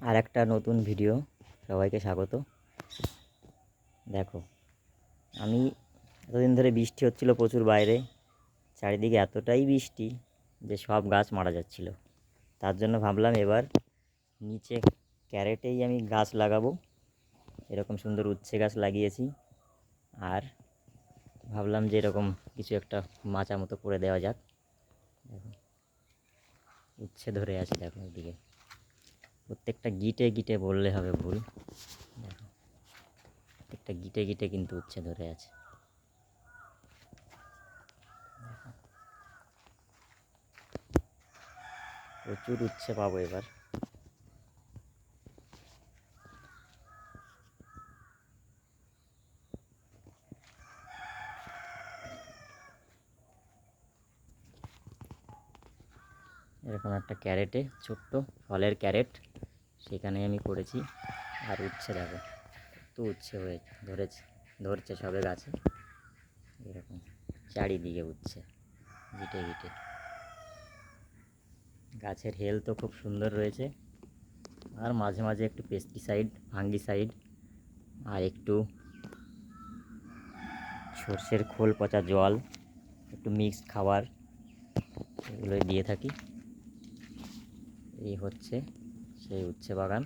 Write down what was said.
আর একটা নতুন ভিডিও, সবাইকে স্বাগত। দেখো, আমি এতদিন ধরে বৃষ্টি হচ্ছিল প্রচুর বাইরে, চারিদিকে এতটাই বৃষ্টি যে সব গাছ মারা যাচ্ছিল। তার জন্য ভাবলাম এবার নিচে ক্যারেটেই আমি গাছ লাগাবো। এরকম সুন্দর উচ্ছে গাছ লাগিয়েছি। আর ভাবলাম যে এরকম কিছু একটা মাচা মতো করে দেওয়া যাক। দেখো, উচ্ছে ধরে আছে, দেখো এদিকে প্রত্যেকটা গিটে গিটে বললে হবে ভুল। দেখো, প্রত্যেকটা গিটে গিটে কিন্তু উচ্ছে ধরে আছে। প্রচুর উচ্ছে পাবো এবার। এরকম একটা ক্যারেটে, ছোট্ট ফলের ক্যারেট, সেখানে আমি করেছি। আর উচ্ছে দেখো, কত উচ্ছে হয়ে ধরছে সবে গাছে। এরকম চারিদিকে উচ্ছে, গিটে গিটে। গাছের হেলথও খুব সুন্দর রয়েছে। আর মাঝে মাঝে একটু পেস্টিসাইড, ফাঙ্গিসাইড, আর একটু সর্ষের খোল পচা জল, একটু মিক্সড খাবার, এগুলোই দিয়ে থাকি। এই হচ্ছে সেই উচ্ছে বাগান।